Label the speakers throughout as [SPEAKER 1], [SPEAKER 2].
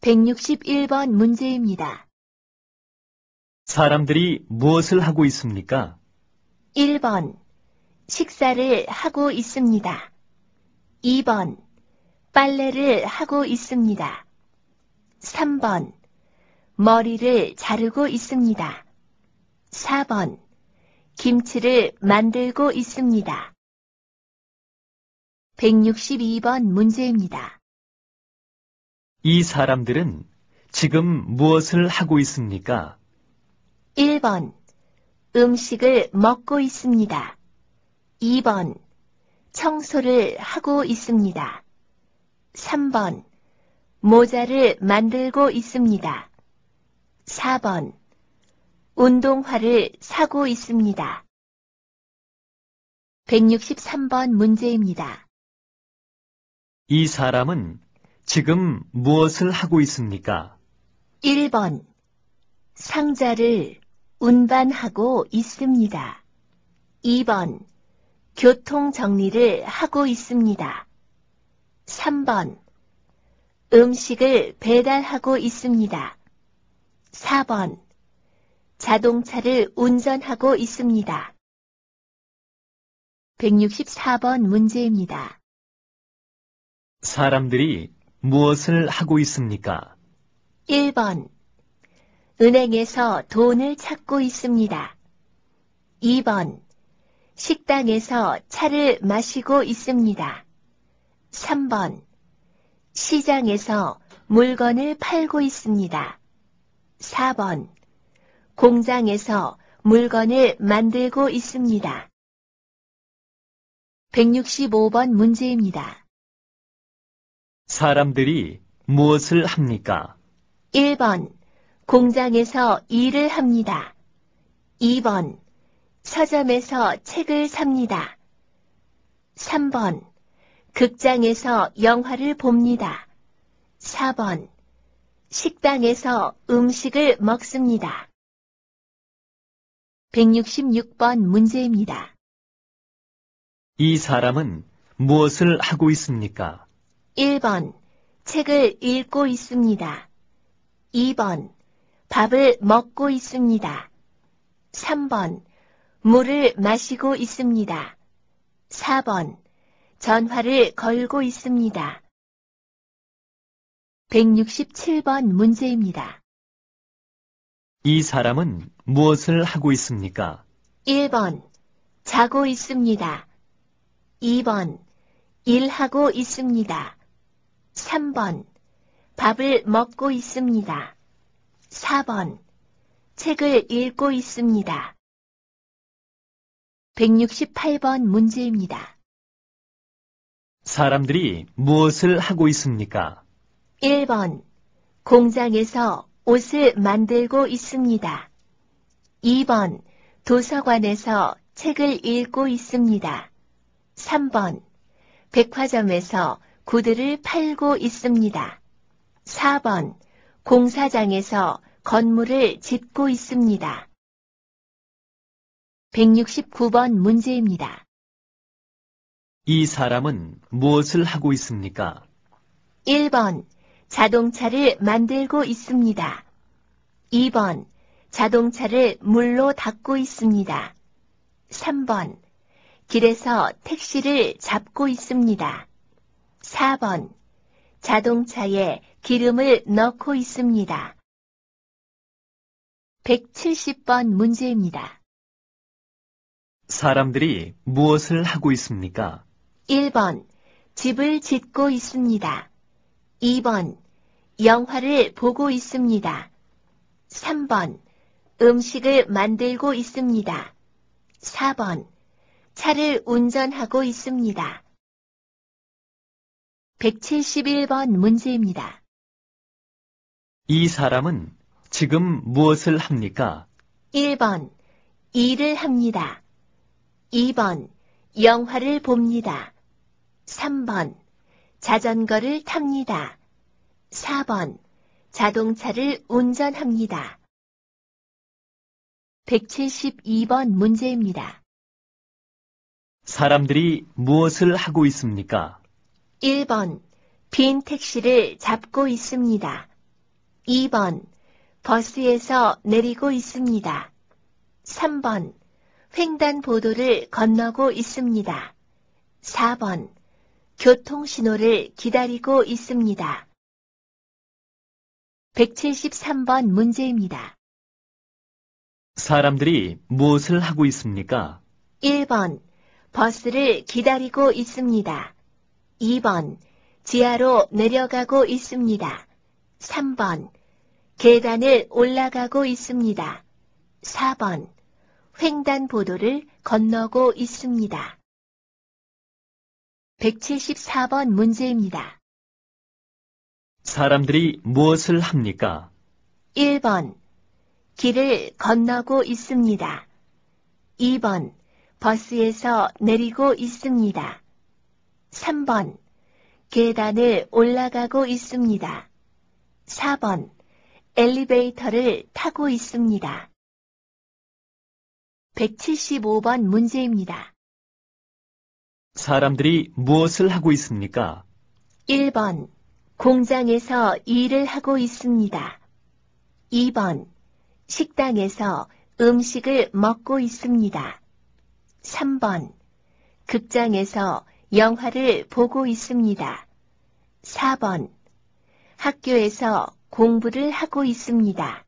[SPEAKER 1] 161번 문제입니다.
[SPEAKER 2] 사람들이 무엇을 하고 있습니까?
[SPEAKER 1] 1번 식사를 하고 있습니다. 2번 빨래를 하고 있습니다. 3번 머리를 자르고 있습니다. 4번 김치를 만들고 있습니다. 162번 문제입니다.
[SPEAKER 2] 이 사람들은 지금 무엇을 하고 있습니까?
[SPEAKER 1] 1번 음식을 먹고 있습니다. 2번 청소를 하고 있습니다. 3번 모자를 만들고 있습니다. 4번 운동화를 사고 있습니다. 163번 문제입니다.
[SPEAKER 2] 이 사람은 지금 무엇을 하고 있습니까?
[SPEAKER 1] 1번 상자를 운반하고 있습니다. 2번 교통 정리를 하고 있습니다. 3번 음식을 배달하고 있습니다. 4번 자동차를 운전하고 있습니다. 164번 문제입니다.
[SPEAKER 2] 사람들이 무엇을 하고 있습니까?
[SPEAKER 1] 1번 은행에서 돈을 찾고 있습니다. 2번 식당에서 차를 마시고 있습니다. 3번 시장에서 물건을 팔고 있습니다. 4번 공장에서 물건을 만들고 있습니다. 165번 문제입니다.
[SPEAKER 2] 사람들이 무엇을 합니까?
[SPEAKER 1] 1번 공장에서 일을 합니다. 2번 서점에서 책을 삽니다. 3번 극장에서 영화를 봅니다. 4번 식당에서 음식을 먹습니다. 166번 문제입니다.
[SPEAKER 2] 이 사람은 무엇을 하고 있습니까?
[SPEAKER 1] 1번 책을 읽고 있습니다. 2번 밥을 먹고 있습니다. 3번 물을 마시고 있습니다. 4번 전화를 걸고 있습니다. 167번 문제입니다.
[SPEAKER 2] 이 사람은 무엇을 하고 있습니까?
[SPEAKER 1] 1번 자고 있습니다. 2번 일하고 있습니다. 3번 밥을 먹고 있습니다. 4번 책을 읽고 있습니다. 168번 문제입니다.
[SPEAKER 2] 사람들이 무엇을 하고 있습니까?
[SPEAKER 1] 1번 공장에서 옷을 만들고 있습니다. 2번 도서관에서 책을 읽고 있습니다. 3번 백화점에서 구두를 팔고 있습니다. 4번 공사장에서 건물을 짓고 있습니다. 169번 문제입니다.
[SPEAKER 2] 이 사람은 무엇을 하고 있습니까?
[SPEAKER 1] 1번 자동차를 만들고 있습니다. 2번 자동차를 물로 닦고 있습니다. 3번 길에서 택시를 잡고 있습니다. 4번 자동차에 기름을 넣고 있습니다. 170번 문제입니다.
[SPEAKER 2] 사람들이 무엇을 하고 있습니까?
[SPEAKER 1] 1번 집을 짓고 있습니다. 2번 영화를 보고 있습니다. 3번 음식을 만들고 있습니다. 4번 차를 운전하고 있습니다. 171번 문제입니다.
[SPEAKER 2] 이 사람은 지금 무엇을 합니까?
[SPEAKER 1] 1번 일을 합니다. 2번 영화를 봅니다. 3번 자전거를 탑니다. 4번 자동차를 운전합니다. 172번 문제입니다.
[SPEAKER 2] 사람들이 무엇을 하고 있습니까?
[SPEAKER 1] 1번 빈 택시를 잡고 있습니다. 2번, 버스에서 내리고 있습니다. 3번, 횡단보도를 건너고 있습니다. 4번, 교통신호를 기다리고 있습니다. 173번 문제입니다.
[SPEAKER 2] 사람들이 무엇을 하고 있습니까?
[SPEAKER 1] 1번, 버스를 기다리고 있습니다. 2번, 지하로 내려가고 있습니다. 3번, 계단을 올라가고 있습니다. 4번, 횡단보도를 건너고 있습니다. 174번 문제입니다.
[SPEAKER 2] 사람들이 무엇을 합니까?
[SPEAKER 1] 1번, 길을 건너고 있습니다. 2번, 버스에서 내리고 있습니다. 3번, 계단을 올라가고 있습니다. 4번, 엘리베이터를 타고 있습니다. 175번 문제입니다.
[SPEAKER 2] 사람들이 무엇을 하고 있습니까?
[SPEAKER 1] 1번, 공장에서 일을 하고 있습니다. 2번, 식당에서 음식을 먹고 있습니다. 3번, 극장에서 영화를 보고 있습니다. 4번, 학교에서 공부를 하고 있습니다.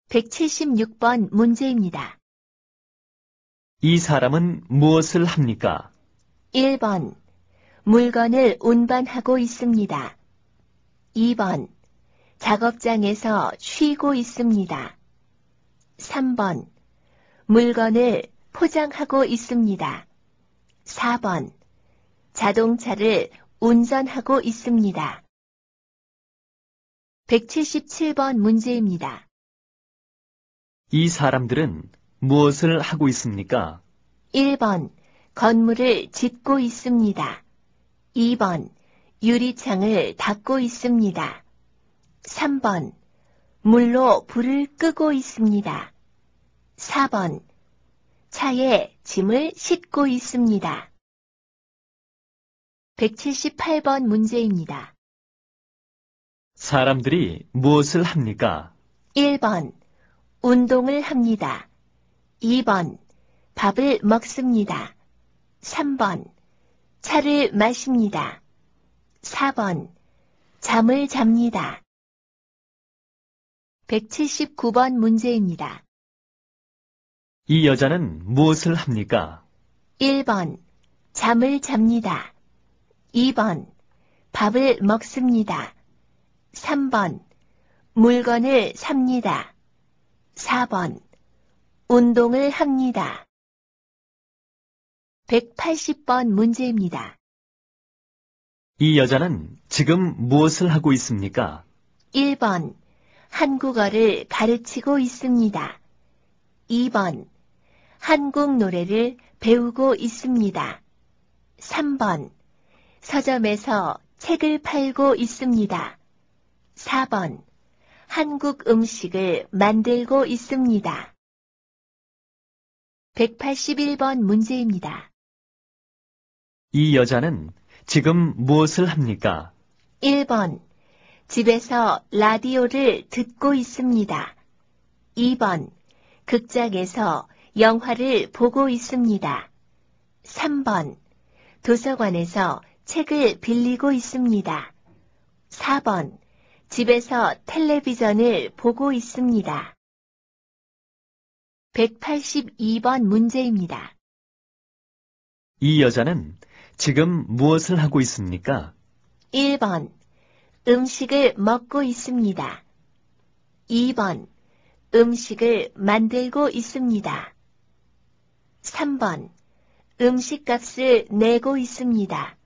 [SPEAKER 1] 176번 문제입니다.
[SPEAKER 2] 이 사람은 무엇을 합니까?
[SPEAKER 1] 1번, 물건을 운반하고 있습니다. 2번, 작업장에서 쉬고 있습니다. 3번, 물건을 포장하고 있습니다. 4번, 자동차를 운전하고 있습니다. 177번 문제입니다.
[SPEAKER 2] 이 사람들은 무엇을 하고 있습니까?
[SPEAKER 1] 1번, 건물을 짓고 있습니다. 2번, 유리창을 닦고 있습니다. 3번, 물로 불을 끄고 있습니다. 4번, 차에 짐을 싣고 있습니다. 178번 문제입니다.
[SPEAKER 2] 사람들이 무엇을 합니까?
[SPEAKER 1] 1번, 운동을 합니다. 2번, 밥을 먹습니다. 3번, 차를 마십니다. 4번, 잠을 잡니다. 179번 문제입니다.
[SPEAKER 2] 이 여자는 무엇을 합니까?
[SPEAKER 1] 1번, 잠을 잡니다. 2번, 밥을 먹습니다. 3번, 물건을 삽니다. 4번, 운동을 합니다. 180번 문제입니다.
[SPEAKER 2] 이 여자는 지금 무엇을 하고 있습니까?
[SPEAKER 1] 1번, 한국어를 가르치고 있습니다. 2번, 한국 노래를 배우고 있습니다. 3번, 서점에서 책을 팔고 있습니다. 4번, 한국 음식을 만들고 있습니다. 181번 문제입니다.
[SPEAKER 2] 이 여자는 지금 무엇을 합니까?
[SPEAKER 1] 1번, 집에서 라디오를 듣고 있습니다. 2번, 극장에서 영화를 보고 있습니다. 3번, 도서관에서 책을 빌리고 있습니다. 4번, 집에서 텔레비전을 보고 있습니다. 182번 문제입니다.
[SPEAKER 2] 이 여자는 지금 무엇을 하고 있습니까?
[SPEAKER 1] 1번, 음식을 먹고 있습니다. 2번, 음식을 만들고 있습니다. 3번, 음식값을 내고 있습니다.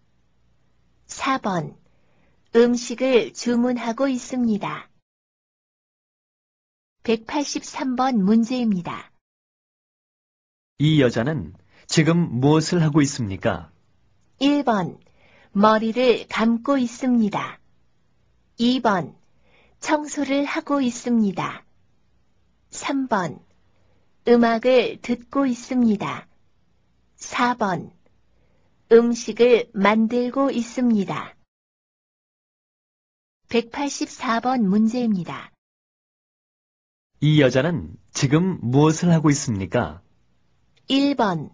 [SPEAKER 1] 4번, 음식을 주문하고 있습니다. 183번 문제입니다.
[SPEAKER 2] 이 여자는 지금 무엇을 하고 있습니까?
[SPEAKER 1] 1번, 머리를 감고 있습니다. 2번, 청소를 하고 있습니다. 3번, 음악을 듣고 있습니다. 4번, 음식을 만들고 있습니다. 184번 문제입니다.
[SPEAKER 2] 이 여자는 지금 무엇을 하고 있습니까?
[SPEAKER 1] 1번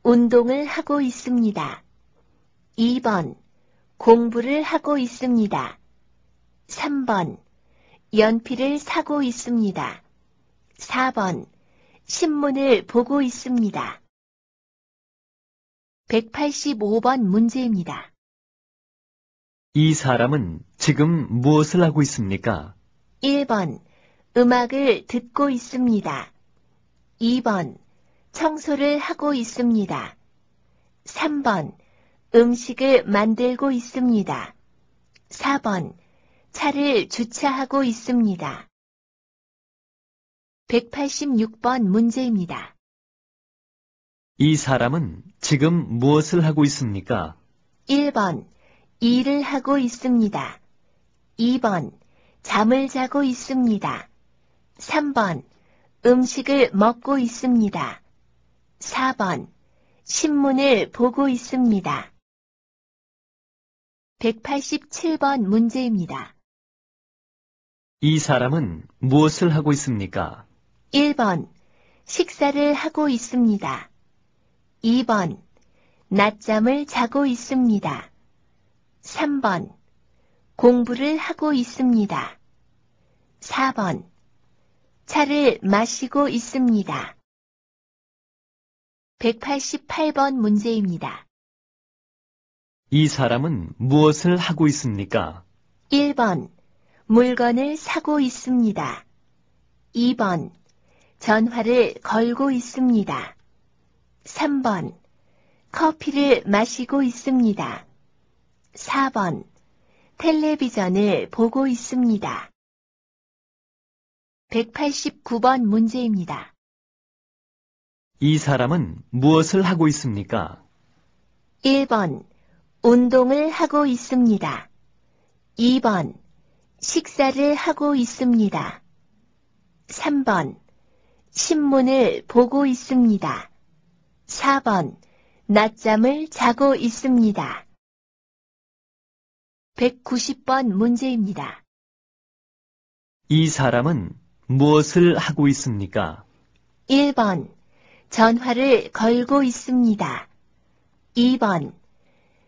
[SPEAKER 1] 운동을 하고 있습니다. 2번 공부를 하고 있습니다. 3번 연필을 사고 있습니다. 4번 신문을 보고 있습니다. 185번 문제입니다.
[SPEAKER 2] 이 사람은 지금 무엇을 하고 있습니까?
[SPEAKER 1] 1번 음악을 듣고 있습니다. 2번 청소를 하고 있습니다. 3번 음식을 만들고 있습니다. 4번 차를 주차하고 있습니다. 186번 문제입니다.
[SPEAKER 2] 이 사람은 지금 무엇을 하고 있습니까?
[SPEAKER 1] 1번 일을 하고 있습니다. 2번 잠을 자고 있습니다. 3번 음식을 먹고 있습니다. 4번 신문을 보고 있습니다. 187번 문제입니다.
[SPEAKER 2] 이 사람은 무엇을 하고 있습니까?
[SPEAKER 1] 1번 식사를 하고 있습니다. 2번 낮잠을 자고 있습니다. 3번 공부를 하고 있습니다. 4번 차를 마시고 있습니다. 188번 문제입니다.
[SPEAKER 2] 이 사람은 무엇을 하고 있습니까?
[SPEAKER 1] 1번 물건을 사고 있습니다. 2번 전화를 걸고 있습니다. 3번 커피를 마시고 있습니다. 4번 텔레비전을 보고 있습니다. 189번 문제입니다.
[SPEAKER 2] 이 사람은 무엇을 하고 있습니까?
[SPEAKER 1] 1번 운동을 하고 있습니다. 2번 식사를 하고 있습니다. 3번 신문을 보고 있습니다. 4번 낮잠을 자고 있습니다. 190번 문제입니다.
[SPEAKER 2] 이 사람은 무엇을 하고 있습니까?
[SPEAKER 1] 1번 전화를 걸고 있습니다. 2번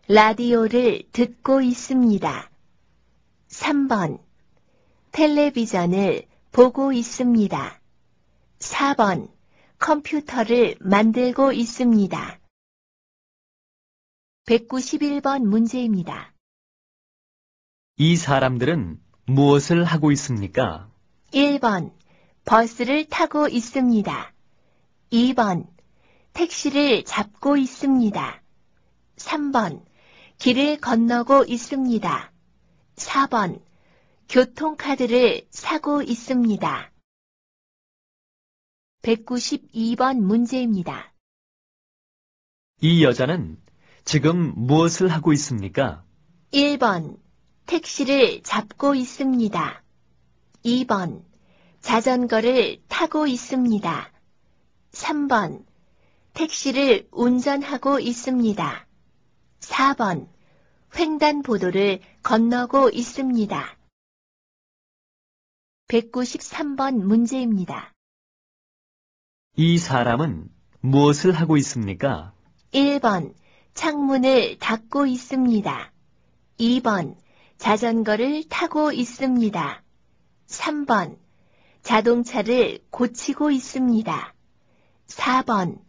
[SPEAKER 1] 라디오를 듣고 있습니다. 3번 텔레비전을 보고 있습니다. 4번 컴퓨터를 만들고 있습니다. 191번 문제입니다.
[SPEAKER 2] 이 사람들은 무엇을 하고 있습니까?
[SPEAKER 1] 1번 버스를 타고 있습니다. 2번 택시를 잡고 있습니다. 3번 길을 건너고 있습니다. 4번 교통카드를 사고 있습니다. 192번 문제입니다.
[SPEAKER 2] 이 여자는 지금 무엇을 하고 있습니까?
[SPEAKER 1] 1번 택시를 잡고 있습니다. 2번 자전거를 타고 있습니다. 3번 택시를 운전하고 있습니다. 4번 횡단보도를 건너고 있습니다. 193번 문제입니다.
[SPEAKER 2] 이 사람은 무엇을 하고 있습니까?
[SPEAKER 1] 1번 창문을 닫고 있습니다. 2번 자전거를 타고 있습니다. 3번 자동차를 고치고 있습니다. 4번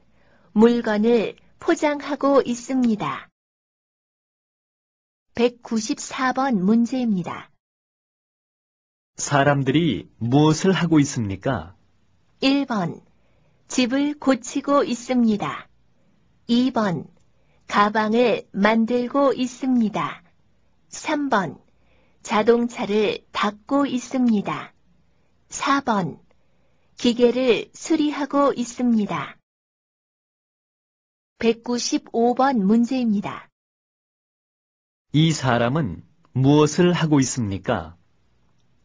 [SPEAKER 1] 물건을 포장하고 있습니다. 194번 문제입니다.
[SPEAKER 2] 사람들이 무엇을 하고 있습니까?
[SPEAKER 1] 1번 집을 고치고 있습니다. 2번 가방을 만들고 있습니다. 3번 자동차를 닦고 있습니다. 4번 기계를 수리하고 있습니다. 195번 문제입니다.
[SPEAKER 2] 이 사람은 무엇을 하고 있습니까?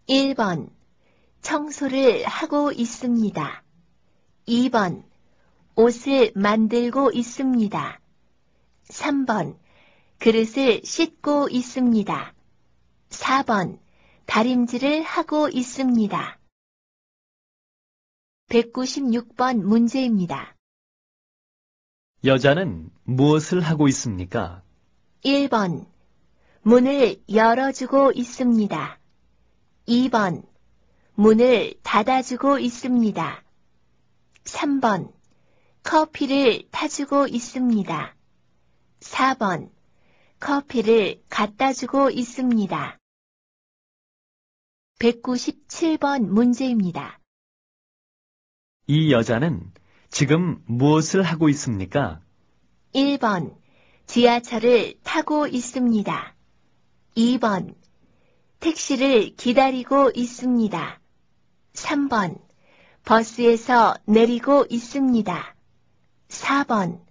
[SPEAKER 1] 1번 청소를 하고 있습니다. 2번 옷을 만들고 있습니다. 3번 그릇을 씻고 있습니다. 4번 다림질을 하고 있습니다. 196번 문제입니다.
[SPEAKER 2] 여자는 무엇을 하고 있습니까?
[SPEAKER 1] 1번. 문을 열어주고 있습니다. 2번. 문을 닫아주고 있습니다. 3번. 커피를 타주고 있습니다. 4번. 커피를 갖다 주고 있습니다. 197번 문제입니다.
[SPEAKER 2] 이 여자는 지금 무엇을 하고 있습니까?
[SPEAKER 1] 1번. 지하철을 타고 있습니다. 2번. 택시를 기다리고 있습니다. 3번. 버스에서 내리고 있습니다. 4번.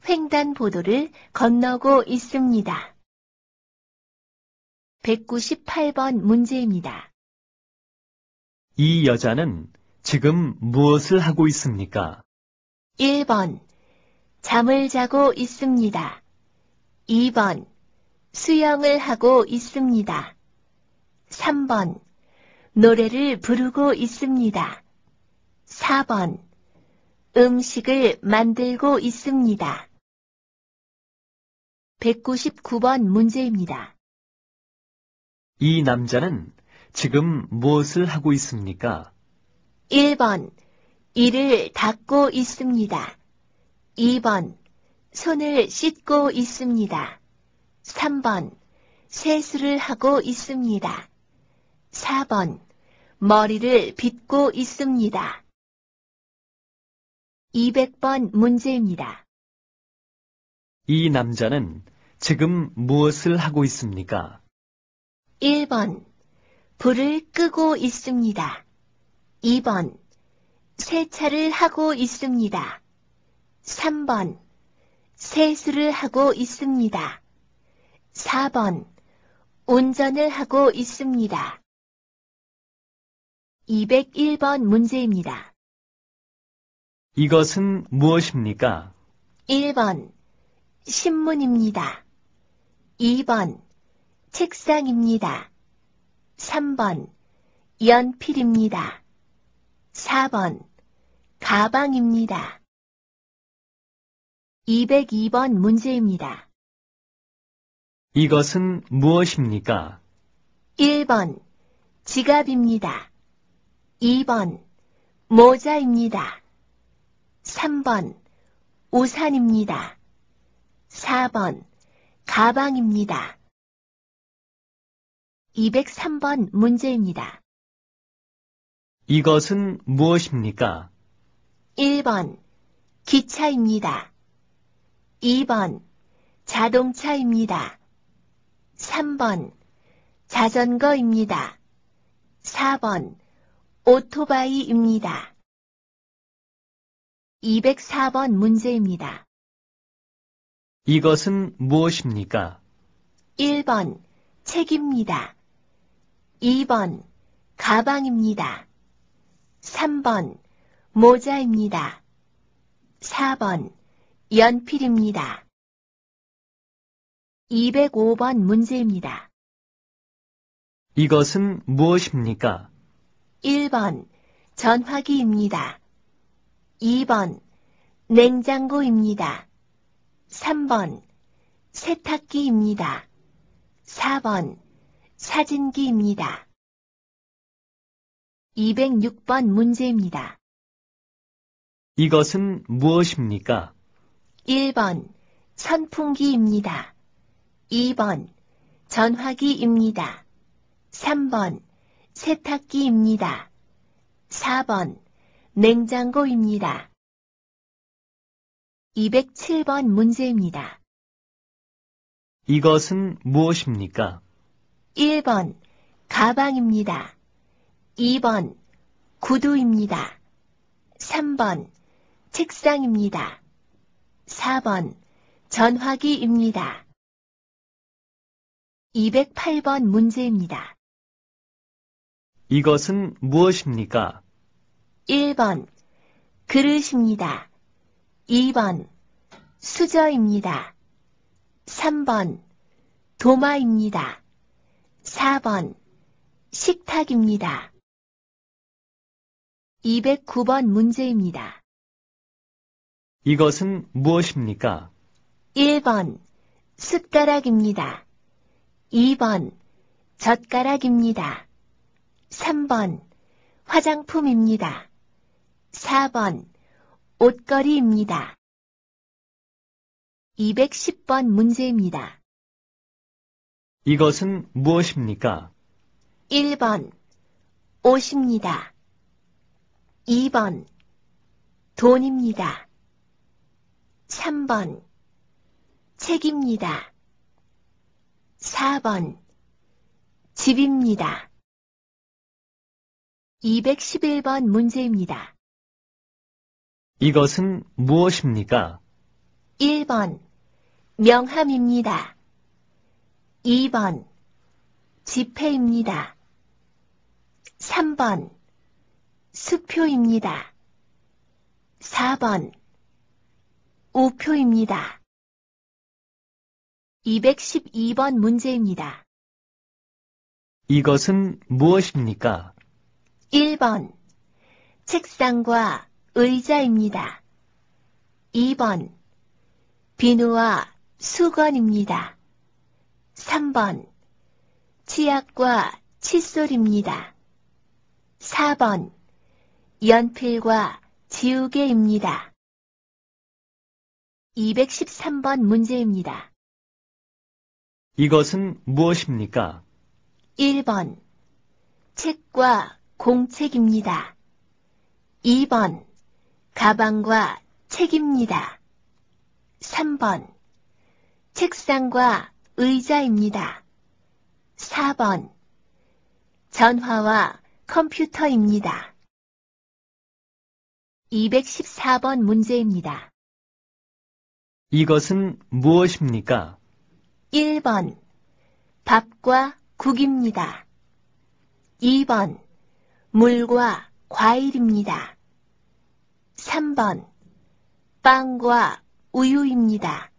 [SPEAKER 1] 횡단보도를 건너고 있습니다. 198번 문제입니다.
[SPEAKER 2] 이 여자는 지금 무엇을 하고 있습니까?
[SPEAKER 1] 1번. 잠을 자고 있습니다. 2번. 수영을 하고 있습니다. 3번. 노래를 부르고 있습니다. 4번. 음식을 만들고 있습니다. 199번 문제입니다.
[SPEAKER 2] 이 남자는 지금 무엇을 하고 있습니까?
[SPEAKER 1] 1번. 이를 닦고 있습니다. 2번. 손을 씻고 있습니다. 3번. 세수를 하고 있습니다. 4번. 머리를 빗고 있습니다. 200번 문제입니다.
[SPEAKER 2] 이 남자는 지금 무엇을 하고 있습니까?
[SPEAKER 1] 1번. 불을 끄고 있습니다. 2번. 세차를 하고 있습니다. 3번. 세수를 하고 있습니다. 4번. 운전을 하고 있습니다. 201번 문제입니다.
[SPEAKER 2] 이것은 무엇입니까?
[SPEAKER 1] 1번. 신문입니다. 2번. 책상입니다. 3번. 연필입니다. 4번. 가방입니다. 202번 문제입니다.
[SPEAKER 2] 이것은 무엇입니까?
[SPEAKER 1] 1번. 지갑입니다. 2번. 모자입니다. 3번. 우산입니다. 4번. 가방입니다. 203번 문제입니다.
[SPEAKER 2] 이것은 무엇입니까?
[SPEAKER 1] 1번. 기차입니다. 2번. 자동차입니다. 3번. 자전거입니다. 4번. 오토바이입니다. 204번 문제입니다.
[SPEAKER 2] 이것은 무엇입니까?
[SPEAKER 1] 1번. 책입니다. 2번. 가방입니다. 3번. 모자입니다. 4번. 연필입니다. 205번 문제입니다.
[SPEAKER 2] 이것은 무엇입니까?
[SPEAKER 1] 1번. 전화기입니다. 2번. 냉장고입니다. 3번. 세탁기입니다. 4번. 사진기입니다. 206번 문제입니다.
[SPEAKER 2] 이것은 무엇입니까?
[SPEAKER 1] 1번. 선풍기입니다. 2번. 전화기입니다. 3번. 세탁기입니다. 4번. 냉장고입니다. 207번 문제입니다.
[SPEAKER 2] 이것은 무엇입니까?
[SPEAKER 1] 1번. 가방입니다. 2번. 구두입니다. 3번. 책상입니다. 4번. 전화기입니다. 208번 문제입니다.
[SPEAKER 2] 이것은 무엇입니까?
[SPEAKER 1] 1번. 그릇입니다. 2번. 수저입니다. 3번. 도마입니다. 4번. 식탁입니다. 209번 문제입니다.
[SPEAKER 2] 이것은 무엇입니까?
[SPEAKER 1] 1번 숟가락입니다. 2번 젓가락입니다. 3번 화장품입니다. 4번 옷걸이입니다. 210번 문제입니다.
[SPEAKER 2] 이것은 무엇입니까?
[SPEAKER 1] 1번 옷입니다. 2번 돈입니다. 3번 책입니다. 4번 집입니다. 211번 문제입니다.
[SPEAKER 2] 이것은 무엇입니까?
[SPEAKER 1] 1번 명함입니다. 2번 지폐입니다. 3번 수표입니다. 4번 우표입니다. 212번 문제입니다.
[SPEAKER 2] 이것은 무엇입니까?
[SPEAKER 1] 1번 책상과 의자입니다. 2번 비누와 수건입니다. 3번 치약과 칫솔입니다. 4번 연필과 지우개입니다. 213번 문제입니다.
[SPEAKER 2] 이것은 무엇입니까?
[SPEAKER 1] 1번 책과 공책입니다. 2번 가방과 책입니다. 3번 책상과 의자입니다. 4번 전화와 컴퓨터입니다. 214번 문제입니다.
[SPEAKER 2] 이것은 무엇입니까?
[SPEAKER 1] 1번 밥과 국입니다. 2번 물과 과일입니다. 3번 빵과 우유입니다.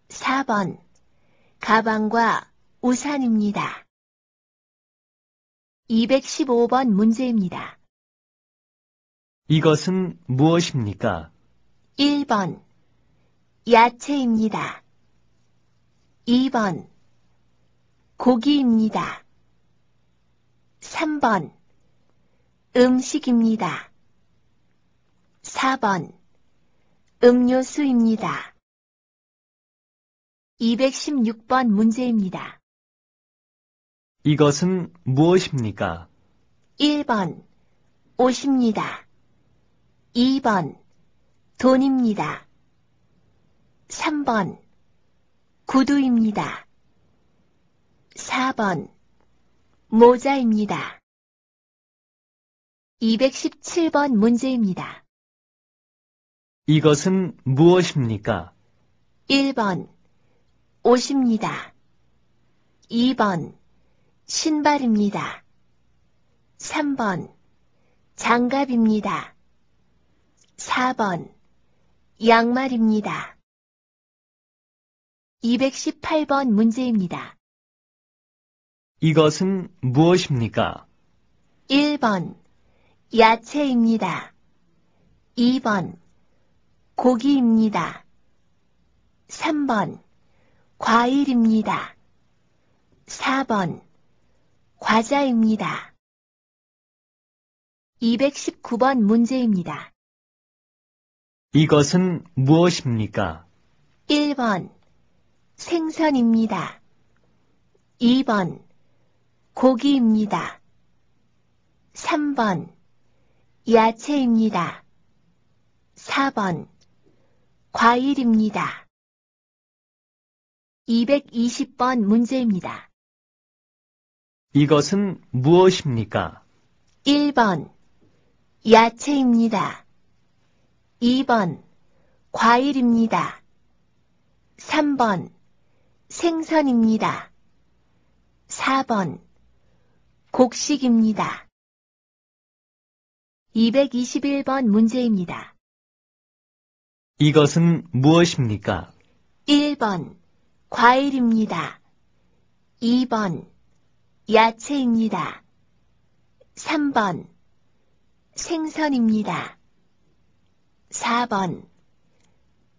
[SPEAKER 1] 4번 가방과 우산입니다. 215번 문제입니다.
[SPEAKER 2] 이것은 무엇입니까?
[SPEAKER 1] 1번 야채입니다. 2번 고기입니다. 3번 음식입니다. 4번 음료수입니다. 216번 문제입니다.
[SPEAKER 2] 이것은 무엇입니까?
[SPEAKER 1] 1번 옷입니다. 2번 돈입니다. 3번 구두입니다. 4번 모자입니다. 217번 문제입니다.
[SPEAKER 2] 이것은 무엇입니까?
[SPEAKER 1] 1번 옷입니다. 2번 신발입니다. 3번 장갑입니다. 4번 양말입니다. 218번 문제입니다.
[SPEAKER 2] 이것은 무엇입니까?
[SPEAKER 1] 1번 야채입니다. 2번 고기입니다. 3번 과일입니다. 4번 과자입니다. 219번 문제입니다.
[SPEAKER 2] 이것은 무엇입니까?
[SPEAKER 1] 1번 생선입니다. 2번 고기입니다. 3번 야채입니다. 4번 과일입니다. 220번 문제입니다.
[SPEAKER 2] 이것은 무엇입니까?
[SPEAKER 1] 1번 야채입니다. 2번 과일입니다. 3번 생선입니다. 4번 곡식입니다. 221번 문제입니다.
[SPEAKER 2] 이것은 무엇입니까?
[SPEAKER 1] 1번 과일입니다. 2번 야채입니다. 3번 생선입니다. 4번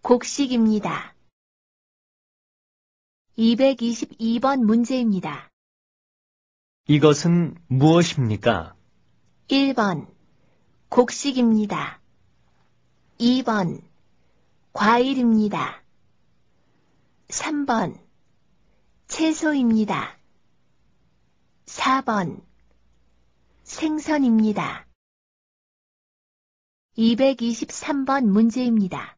[SPEAKER 1] 곡식입니다. 222번 문제입니다.
[SPEAKER 2] 이것은 무엇입니까?
[SPEAKER 1] 1번 곡식입니다. 2번 과일입니다. 3번 채소입니다. 4번 생선입니다. 223번 문제입니다.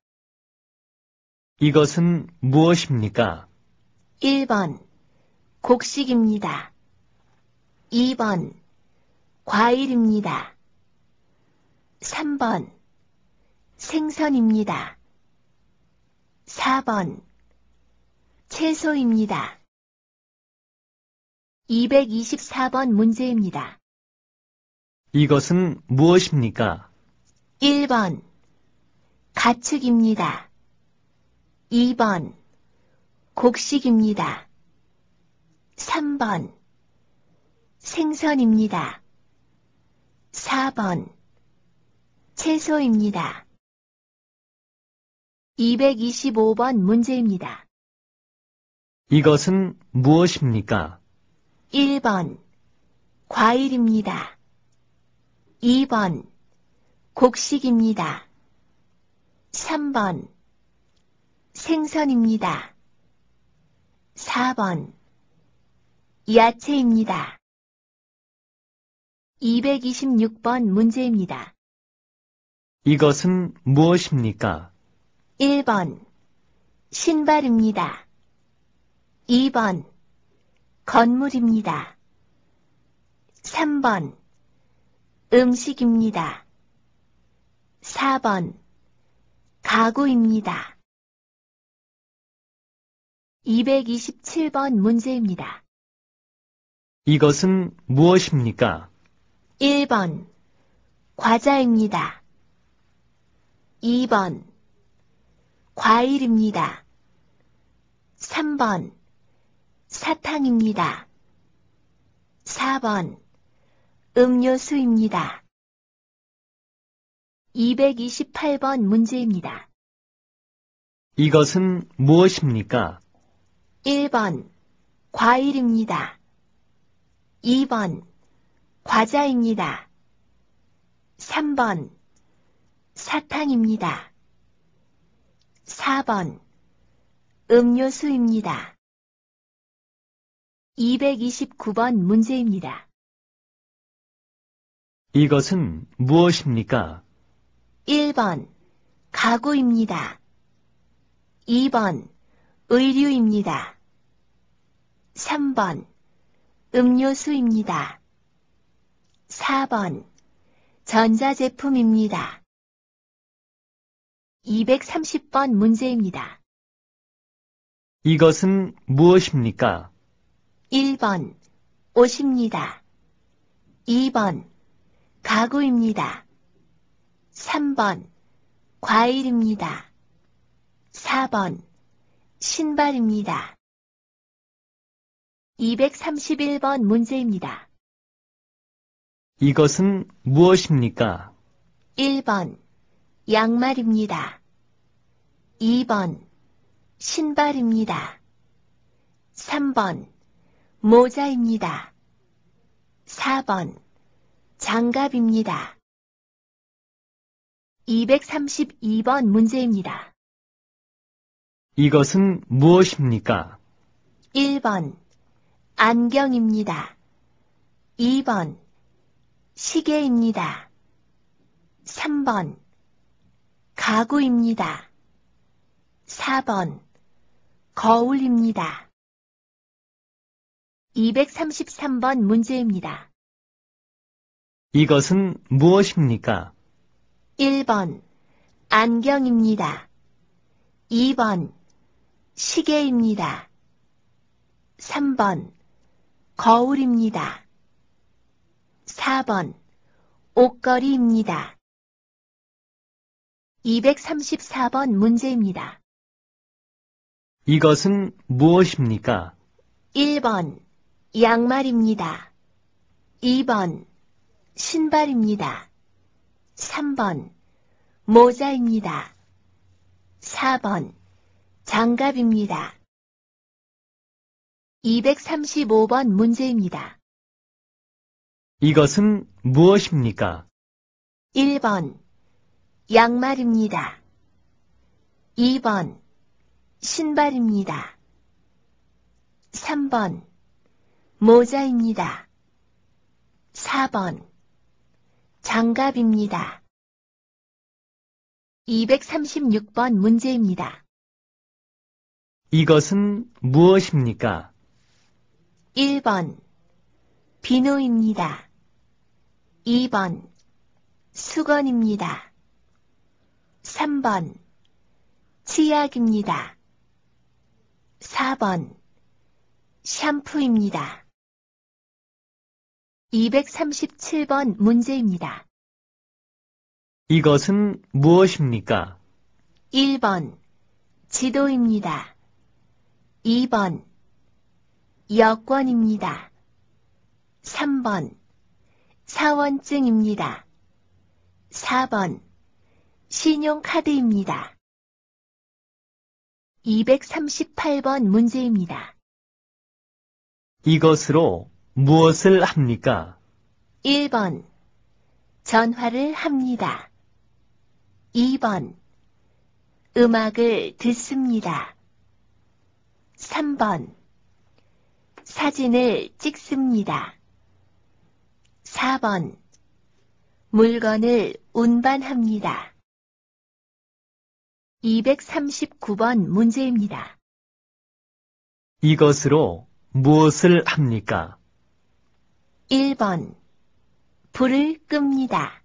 [SPEAKER 2] 이것은 무엇입니까?
[SPEAKER 1] 1번 곡식입니다. 2번 과일입니다. 3번 생선입니다. 4번 채소입니다. 224번 문제입니다.
[SPEAKER 2] 이것은 무엇입니까?
[SPEAKER 1] 1번 가축입니다. 2번 곡식입니다. 3번 생선입니다. 4번 채소입니다. 225번 문제입니다.
[SPEAKER 2] 이것은 무엇입니까?
[SPEAKER 1] 1번 과일입니다. 2번 곡식입니다. 3번 생선입니다. 4번 야채입니다. 226번 문제입니다.
[SPEAKER 2] 이것은 무엇입니까?
[SPEAKER 1] 1번 신발입니다. 2번 건물입니다. 3번 음식입니다. 4번 가구입니다. 227번 문제입니다.
[SPEAKER 2] 이것은 무엇입니까?
[SPEAKER 1] 1번 과자입니다. 2번 과일입니다. 3번 사탕입니다. 4번 음료수입니다. 228번 문제입니다.
[SPEAKER 2] 이것은 무엇입니까?
[SPEAKER 1] 1번 과일입니다. 2번 과자입니다. 3번 사탕입니다. 4번 음료수입니다. 229번 문제입니다.
[SPEAKER 2] 이것은 무엇입니까?
[SPEAKER 1] 1번 가구입니다. 2번 의류입니다. 3번 음료수입니다. 4번 전자제품입니다. 230번 문제입니다.
[SPEAKER 2] 이것은 무엇입니까?
[SPEAKER 1] 1번 옷입니다. 2번 가구입니다. 3번 과일입니다. 4번 신발입니다. 231번 문제입니다.
[SPEAKER 2] 이것은 무엇입니까?
[SPEAKER 1] 1번 양말입니다. 2번 신발입니다. 3번 모자입니다. 4번 장갑입니다. 232번 문제입니다.
[SPEAKER 2] 이것은 무엇입니까?
[SPEAKER 1] 1번 안경입니다. 2번 시계입니다. 3번 가구입니다. 4번 거울입니다. 233번 문제입니다.
[SPEAKER 2] 이것은 무엇입니까?
[SPEAKER 1] 1번 안경입니다. 2번 시계입니다. 3번 거울입니다. 4번 옷걸이입니다. 234번 문제입니다.
[SPEAKER 2] 이것은 무엇입니까?
[SPEAKER 1] 1번 양말입니다. 2번 신발입니다. 3번 모자입니다. 4번 장갑입니다. 235번 문제입니다.
[SPEAKER 2] 이것은 무엇입니까?
[SPEAKER 1] 1번 양말입니다. 2번 신발입니다. 3번 모자입니다. 4번 장갑입니다. 236번 문제입니다.
[SPEAKER 2] 이것은 무엇입니까?
[SPEAKER 1] 1번 비누입니다. 2번 수건입니다. 3번 치약입니다. 4번 샴푸입니다. 237번 문제입니다.
[SPEAKER 2] 이것은 무엇입니까?
[SPEAKER 1] 1번 지도입니다. 2번 여권입니다. 3번 사원증입니다. 4번 신용카드입니다. 238번 문제입니다.
[SPEAKER 2] 이것으로 무엇을 합니까?
[SPEAKER 1] 1번 전화를 합니다. 2번 음악을 듣습니다. 3번 사진을 찍습니다. 4번 물건을 운반합니다. 239번 문제입니다.
[SPEAKER 2] 이것으로 무엇을 합니까?
[SPEAKER 1] 1번 불을 끕니다.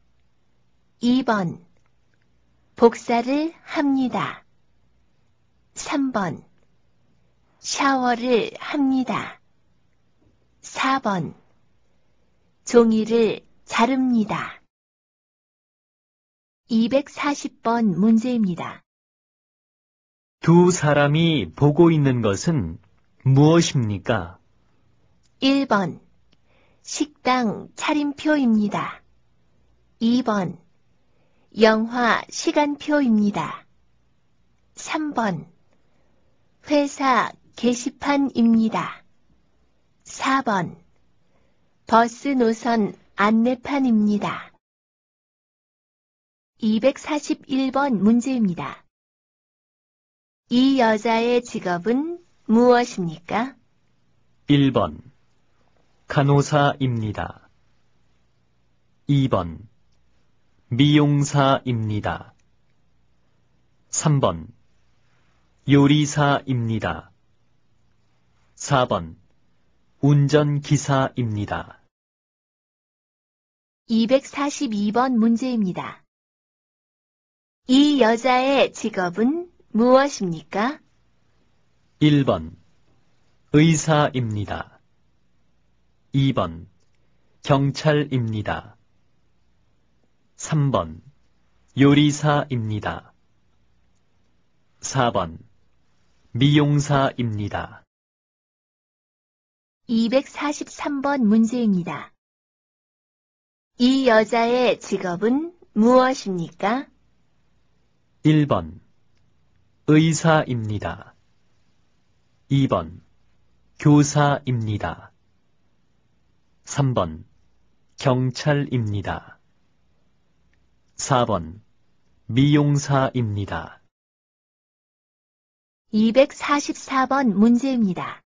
[SPEAKER 1] 2번 복사를 합니다. 3번 샤워를 합니다. 4번 종이를 자릅니다. 240번 문제입니다.
[SPEAKER 2] 두 사람이 보고 있는 것은 무엇입니까?
[SPEAKER 1] 1번 식당 차림표입니다. 2번 영화 시간표입니다. 3번 회사 게시판입니다. 4번 버스 노선 안내판입니다. 241번 문제입니다. 이 여자의 직업은 무엇입니까?
[SPEAKER 2] 1번 간호사입니다. 2번 미용사입니다. 3번 요리사입니다. 4번 운전기사입니다.
[SPEAKER 1] 242번 문제입니다. 이 여자의 직업은 무엇입니까?
[SPEAKER 2] 1번 의사입니다. 2번 경찰입니다. 3번 요리사입니다. 4번 미용사입니다.
[SPEAKER 1] 243번 문제입니다. 이 여자의 직업은 무엇입니까?
[SPEAKER 2] 1번 의사입니다. 2번 교사입니다. 3번 경찰입니다. 4번 미용사입니다.
[SPEAKER 1] 244번 문제입니다.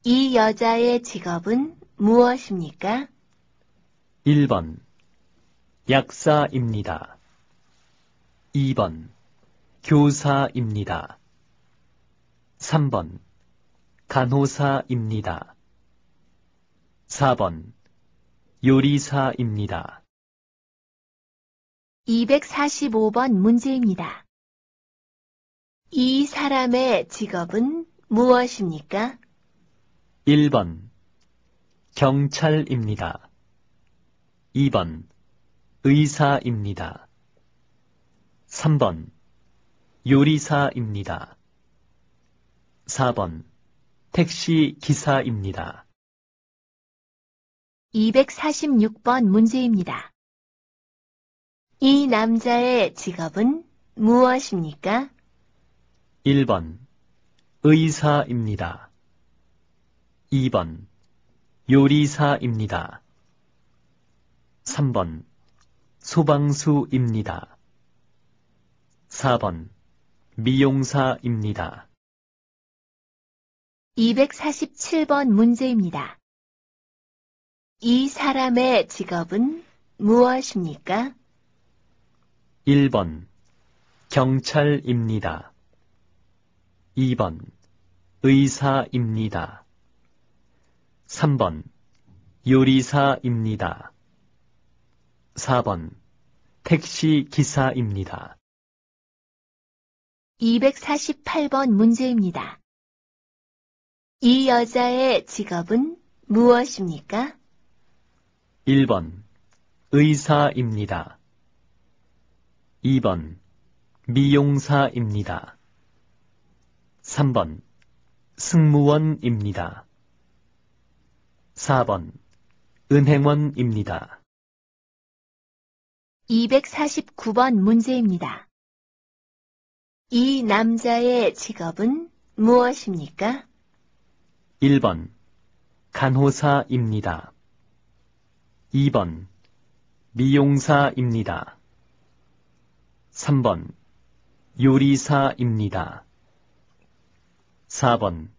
[SPEAKER 1] 이 여자의 직업은 무엇입니까?
[SPEAKER 2] 1번 약사입니다. 2번 교사입니다. 3번 간호사입니다. 4번 요리사입니다.
[SPEAKER 1] 245번 문제입니다. 이 사람의 직업은 무엇입니까?
[SPEAKER 2] 1번 경찰입니다. 2번 의사입니다. 3번 요리사입니다. 4번 택시 기사입니다.
[SPEAKER 1] 246번 문제입니다. 이 남자의 직업은 무엇입니까?
[SPEAKER 2] 1번 의사입니다. 2번 요리사입니다. 3번 소방수입니다. 4번 미용사입니다.
[SPEAKER 1] 247번 문제입니다. 이 사람의 직업은 무엇입니까?
[SPEAKER 2] 1번 경찰입니다. 2번 의사입니다. 3번 요리사입니다. 4번 택시 기사입니다.
[SPEAKER 1] 248번 문제입니다. 이 여자의 직업은 무엇입니까?
[SPEAKER 2] 1번 의사입니다. 2번 미용사입니다. 3번 승무원입니다. 4번 은행원입니다.
[SPEAKER 1] 249번 문제입니다. 이 남자의 직업은 무엇입니까?
[SPEAKER 2] 1번 간호사입니다. 2번 미용사입니다. 3번 요리사입니다. 4번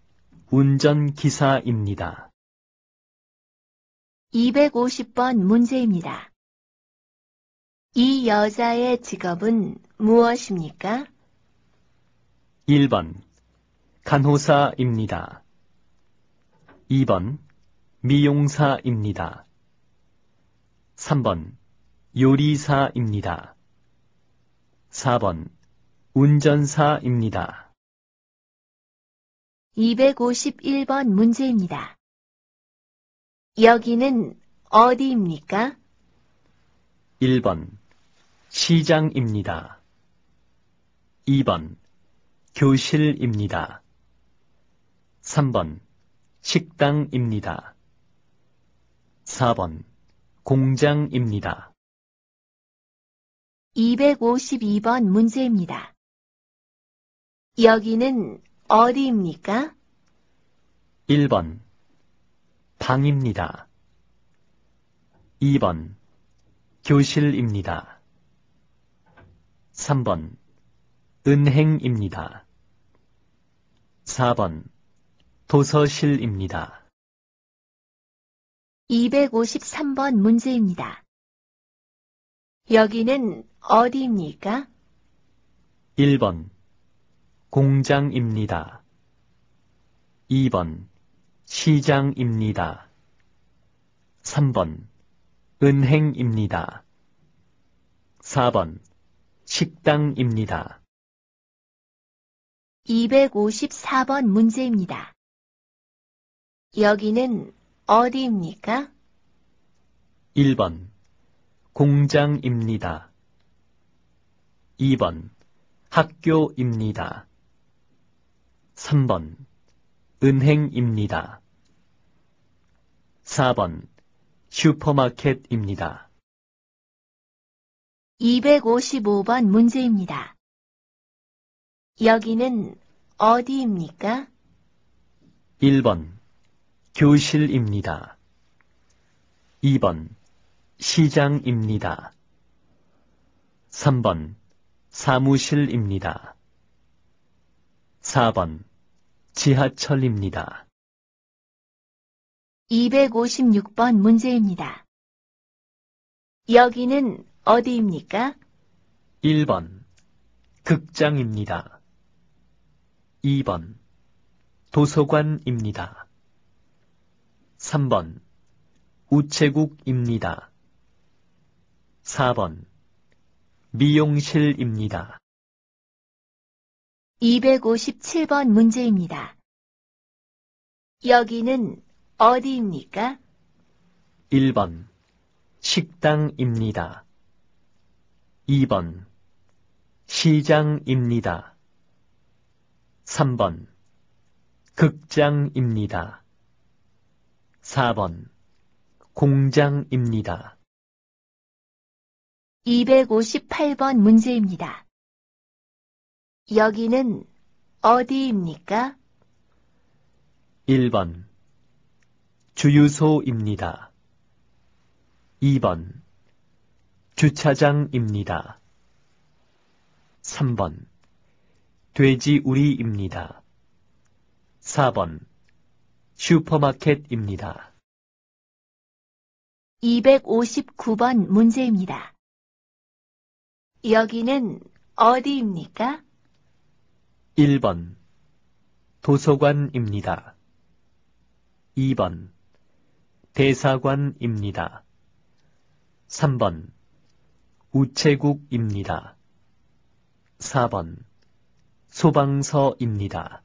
[SPEAKER 2] 운전기사입니다.
[SPEAKER 1] 250번 문제입니다. 이 여자의 직업은 무엇입니까?
[SPEAKER 2] 1번 간호사입니다. 2번 미용사입니다. 3번 요리사입니다. 4번 운전사입니다.
[SPEAKER 1] 251번 문제입니다. 여기는 어디입니까?
[SPEAKER 2] 1번 시장입니다. 2번 교실입니다. 3번 식당입니다. 4번 공장입니다.
[SPEAKER 1] 252번 문제입니다. 여기는 어디입니까?
[SPEAKER 2] 1번 방입니다. 2번 교실입니다. 3번 은행입니다. 4번 도서실입니다.
[SPEAKER 1] 253번 문제입니다. 여기는 어디입니까?
[SPEAKER 2] 1번 공장입니다. 2번 시장입니다. 3번 은행입니다. 4번 식당입니다.
[SPEAKER 1] 254번 문제입니다. 여기는 어디입니까?
[SPEAKER 2] 1번 공장입니다. 2번 학교입니다. 3번 은행입니다. 4번 슈퍼마켓입니다.
[SPEAKER 1] 255번 문제입니다. 여기는 어디입니까?
[SPEAKER 2] 1번 교실입니다. 2번 시장입니다. 3번 사무실입니다. 4번 지하철입니다.
[SPEAKER 1] 256번 문제입니다. 여기는 어디입니까?
[SPEAKER 2] 1번 극장입니다. 2번 도서관입니다. 3번 우체국입니다. 4번 미용실입니다.
[SPEAKER 1] 257번 문제입니다. 여기는 어디입니까?
[SPEAKER 2] 1번 식당입니다. 2번 시장입니다. 3번 극장입니다. 4번 공장입니다.
[SPEAKER 1] 258번 문제입니다. 여기는 어디입니까?
[SPEAKER 2] 1번 주유소입니다. 2번 주차장입니다. 3번 돼지우리입니다. 4번 슈퍼마켓입니다.
[SPEAKER 1] 259번 문제입니다. 여기는 어디입니까?
[SPEAKER 2] 1번 도서관입니다. 2번 대사관입니다. 3번 우체국입니다. 4번 소방서입니다.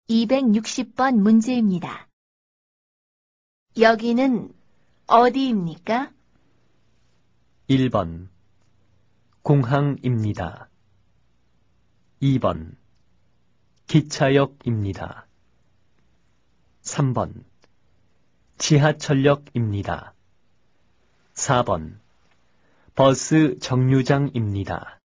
[SPEAKER 1] 260번 문제입니다. 여기는 어디입니까?
[SPEAKER 2] 1번 공항입니다. 2번 기차역입니다. 3번 지하철역입니다. 4번 버스 정류장입니다.